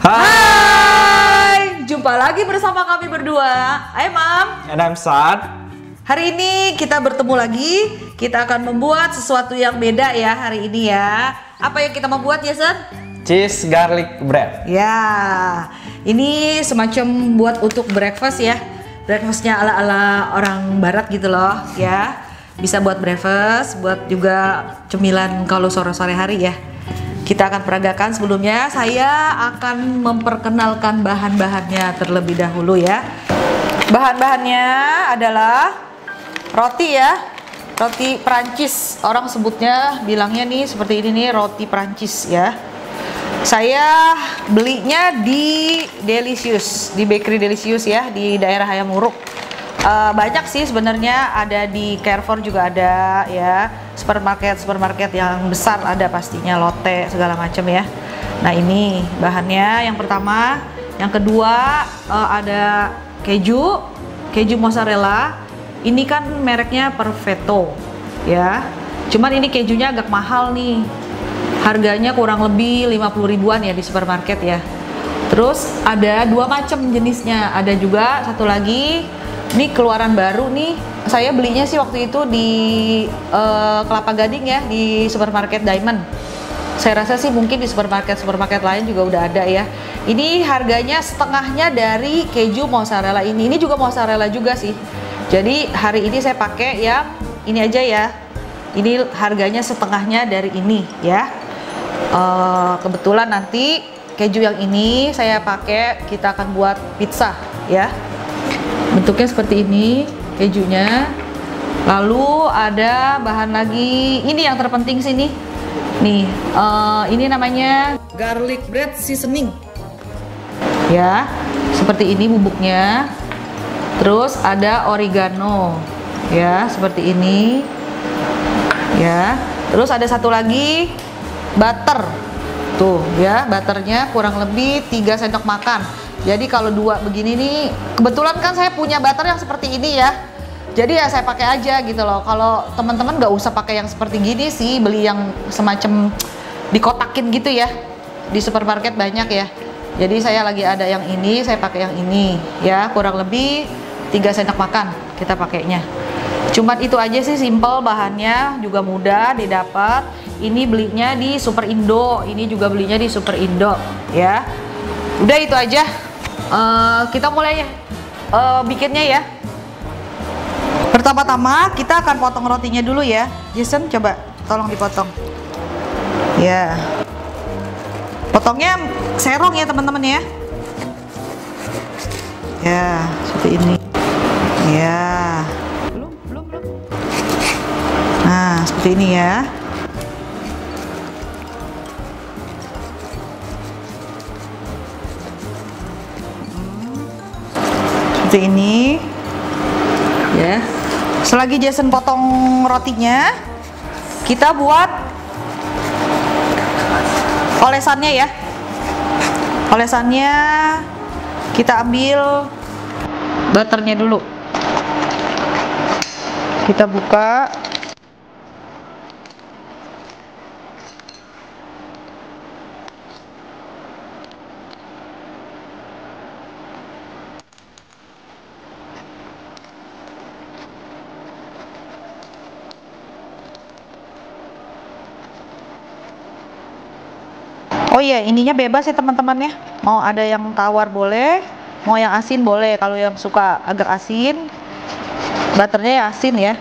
Hai, jumpa lagi bersama kami berdua. Hai Mam. And I'm Sad. Hari ini kita bertemu lagi. Kita akan membuat sesuatu yang beda ya hari ini ya. Apa yang kita membuat ya, San? Cheese garlic bread. Ya, ini semacam buat untuk breakfast ya. Breakfastnya ala-ala orang barat gitu loh ya. Bisa buat breakfast, buat juga cemilan kalau sore-sore hari ya. Kita akan peragakan. Sebelumnya saya akan memperkenalkan bahan-bahannya terlebih dahulu ya. Bahan-bahannya adalah roti ya, roti Prancis. Orang sebutnya bilangnya nih seperti ini nih, roti Prancis ya. Saya belinya di Delicious, di Bakery Delicious ya, di daerah Hayamuruk. Banyak sih sebenarnya, ada di Carrefour juga ada ya, supermarket yang besar ada pastinya, Lotte segala macam ya. Nah ini bahannya yang pertama, yang kedua ada keju mozzarella. Ini kan mereknya Perfetto ya, cuman ini kejunya agak mahal nih, harganya kurang lebih 50 ribuan ya di supermarket ya. Terus ada dua macam jenisnya, ada juga satu lagi. Ini keluaran baru nih, saya belinya sih waktu itu di Kelapa Gading ya, di supermarket Diamond. Saya rasa sih mungkin di supermarket lain juga udah ada ya. Ini harganya setengahnya dari keju mozzarella ini. Ini juga mozzarella juga sih. Jadi hari ini saya pakai yang ini aja ya. Ini harganya setengahnya dari ini ya. Kebetulan nanti keju yang ini saya pakai, kita akan buat pizza ya. Bentuknya seperti ini kejunya. Lalu ada bahan lagi, ini yang terpenting sini nih, ini namanya garlic bread seasoning ya, seperti ini bubuknya. Terus ada oregano ya, seperti ini ya. Terus ada satu lagi butter tuh ya, butternya kurang lebih 3 sendok makan. Jadi kalau dua begini nih, kebetulan kan saya punya butter yang seperti ini ya. Jadi ya saya pakai aja gitu loh. Kalau teman-teman nggak usah pakai yang seperti gini sih, beli yang semacam dikotakin gitu ya. Di supermarket banyak ya. Jadi saya lagi ada yang ini, saya pakai yang ini ya. Kurang lebih 3 sendok makan kita pakainya. Cuman itu aja sih, simple bahannya, juga mudah didapat. Ini belinya di Super Indo, ini juga belinya di Super Indo ya. Udah itu aja. Kita mulai bikinnya ya. Pertama-tama kita akan potong rotinya dulu ya. Jason coba tolong dipotong ya. Potongnya serong ya teman-teman ya. Ya seperti ini ya. Belum. Nah seperti ini ya. Seperti ini ya. Selagi Jason potong rotinya, kita buat olesannya ya. Olesannya kita ambil butternya dulu, kita buka. Oh iya, ininya bebas ya teman-teman ya. Mau ada yang tawar boleh, mau yang asin boleh. Kalau yang suka agak asin, butternya ya asin ya.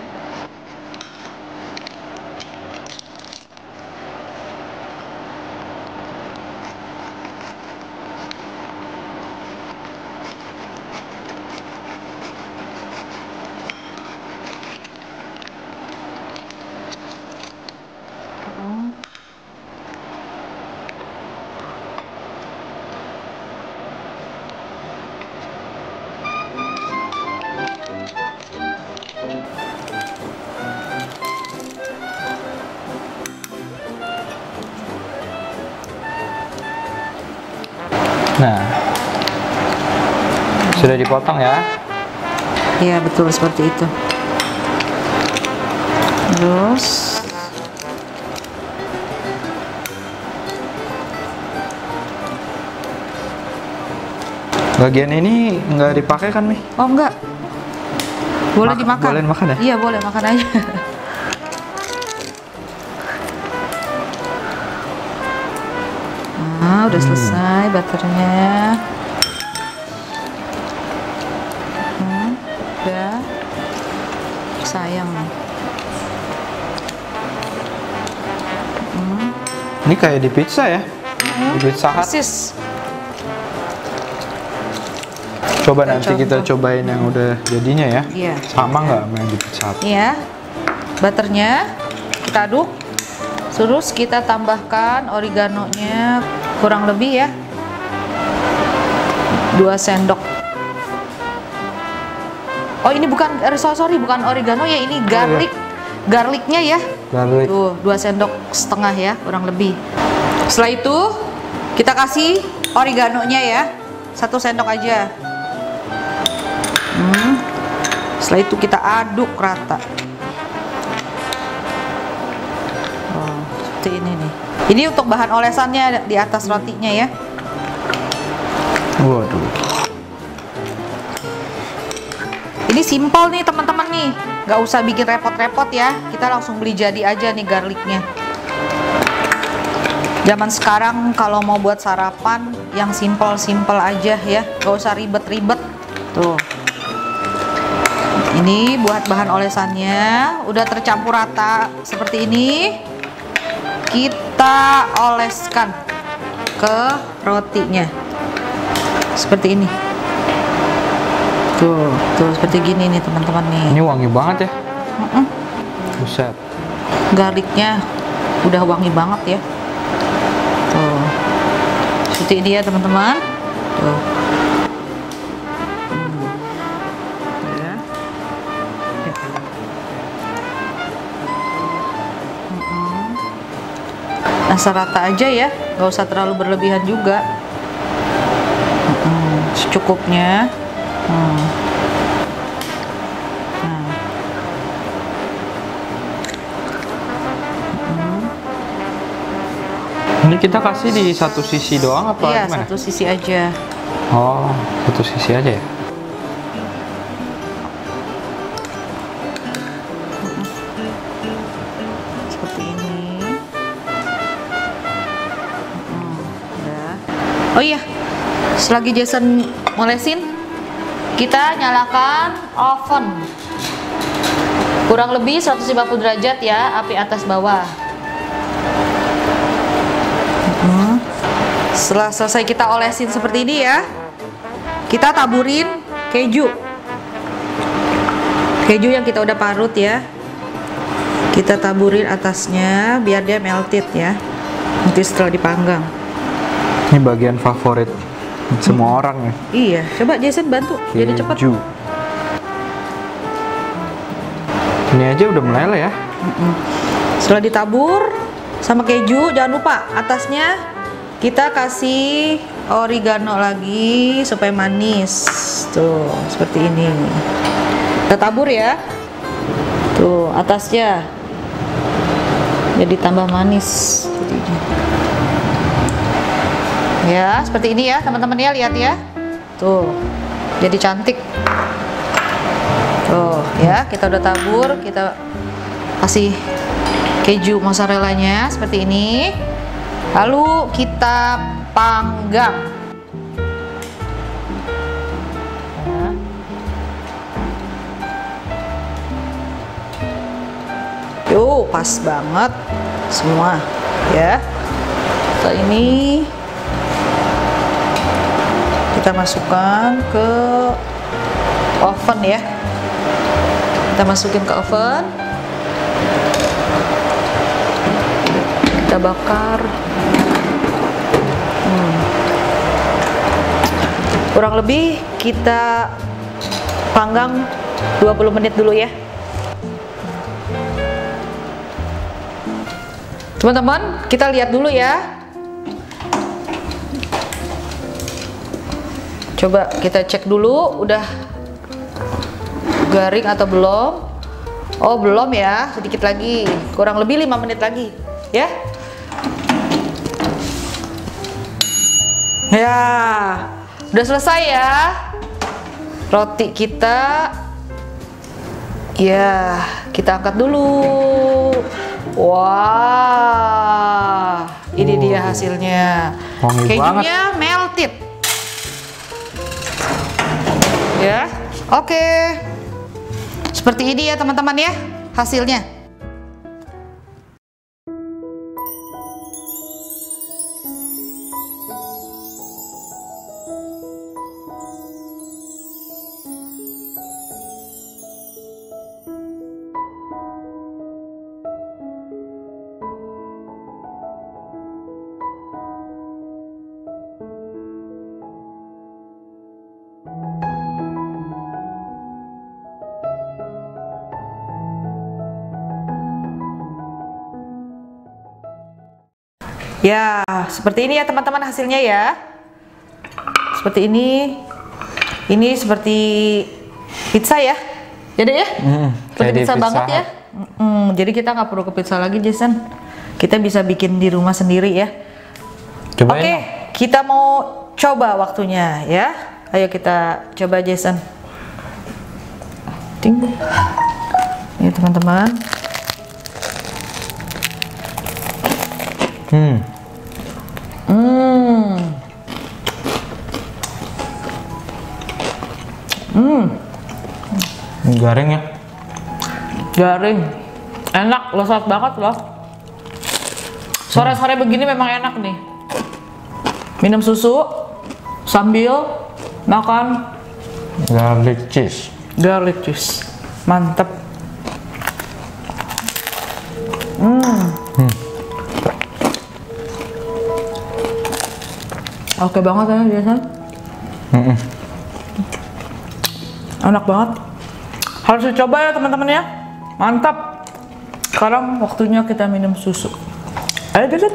Nah, sudah dipotong ya. Iya betul seperti itu. Terus Bagian ini nggak dipakai kan, Mi? Oh enggak. Boleh dimakan. Boleh makan ya? Iya, boleh makan aja. Nah, udah selesai butternya. Udah. Sayang. Ini kayak di pizza ya? Di Pizza Hut. Persis. Coba Kita nanti kita contoh. cobain yang udah jadinya ya. Iya. Sama nggak sama yang di Pizza Hut? Iya. Butternya kita aduk. Terus kita tambahkan oreganonya kurang lebih ya 2 sendok. Oh ini bukan, sorry bukan oregano ya, ini garlic. Garlicnya ya. Garlic. Tuh 2 sendok setengah ya kurang lebih. Setelah itu kita kasih oreganonya ya 1 sendok aja. Setelah itu kita aduk rata. Oh, seperti ini nih. Ini untuk bahan olesannya di atas rotinya ya. Waduh. Ini simpel nih teman-teman nih, nggak usah bikin repot-repot ya. Kita langsung beli jadi aja nih garlicnya. Zaman sekarang kalau mau buat sarapan yang simpel-simpel aja ya, nggak usah ribet-ribet. Tuh. Ini buat bahan olesannya udah tercampur rata seperti ini. Kita oleskan ke rotinya. Seperti ini. Tuh seperti gini nih teman-teman nih. Ini wangi banget ya. Buset. Garlicnya udah wangi banget ya. Tuh. Seperti ini ya teman-teman. Tuh. Ya. Asal rata aja ya, nggak usah terlalu berlebihan juga. Secukupnya. Ini kita kasih di satu sisi doang apa Iya, gimana? satu sisi aja. Oh, satu sisi aja ya. Seperti ini. Udah. Oh iya, selagi Jason molesin, kita nyalakan oven. Kurang lebih 150 derajat ya, api atas bawah. Setelah selesai kita olesin seperti ini ya, kita taburin keju. Keju yang kita udah parut ya, kita taburin atasnya biar dia melted ya, nanti setelah dipanggang. Ini bagian favorit semua orang ya. Iya, coba Jason bantu jadi cepat. Keju. Ini aja udah meleleh ya. Setelah ditabur sama keju, jangan lupa atasnya kita kasih oregano lagi supaya manis. Tuh, seperti ini. Kita tabur ya. Tuh, atasnya. Jadi tambah manis seperti ini. Ya, seperti ini ya, teman-teman ya, lihat ya. Tuh. Jadi cantik. Tuh, ya, kita udah tabur, kita kasih keju mozzarellanya seperti ini. Lalu kita panggang. Yo, pas banget semua ya. Setelah ini kita masukkan ke oven ya. Kita masukin ke oven. Kita bakar. Kurang lebih kita panggang 20 menit dulu ya. Teman-teman, kita lihat dulu ya. Coba kita cek dulu udah garing atau belum. Oh, belum ya, sedikit lagi. Kurang lebih 5 menit lagi, ya. Ya. Udah selesai ya roti kita. Ya, kita angkat dulu. Wah, ini dia hasilnya. Wangi Kejunya melted. Ya, oke. Seperti ini ya teman-teman ya hasilnya. Ya, seperti ini ya teman-teman hasilnya ya. Seperti ini. Ini seperti pizza ya. Jadi ya? Seperti pizza banget ya. Jadi kita nggak perlu ke pizza lagi, Jason. Kita bisa bikin di rumah sendiri ya. Oke, kita mau coba waktunya ya. Ayo kita coba, Jason. Ting. Ya teman-teman. Garing ya? Garing, enak, lezat banget loh. Sore-sore begini memang enak nih. Minum susu sambil makan Garlic cheese. garlic cheese, mantep. Oke banget ya Jason. Enak banget. Harus dicoba ya teman-teman ya. Mantap. Sekarang waktunya kita minum susu. Ayo deh,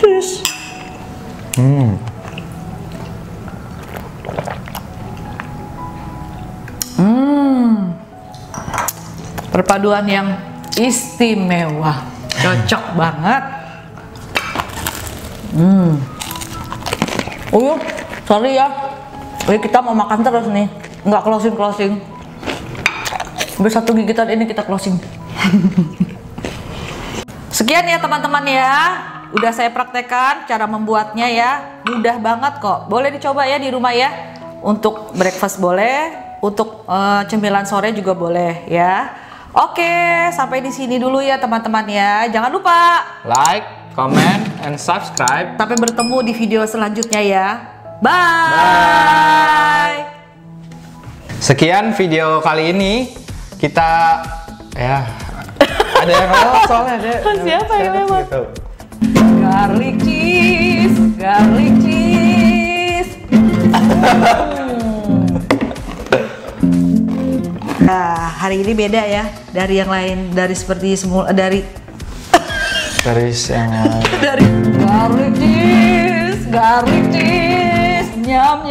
cheese. Perpaduan yang istimewa. Cocok banget. Sorry ya. Kita mau makan terus nih. Nggak closing. Sampai satu gigitan ini kita closing. Sekian ya teman-teman ya. Udah saya praktekkan cara membuatnya ya. Mudah banget kok. Boleh dicoba ya di rumah ya. Untuk breakfast boleh, untuk cemilan sore juga boleh ya. Oke, sampai di sini dulu ya teman-teman ya. Jangan lupa Like, comment, and subscribe. sampai bertemu di video selanjutnya ya. Bye. Sekian video kali ini. Kita ya ada yang lewat soalnya ada. Siapa yang lewat? Gitu. Garlic cheese. Nah, hari ini beda ya dari yang lain, dari seperti semula dari yang lain. dari garlic cheese, nyam.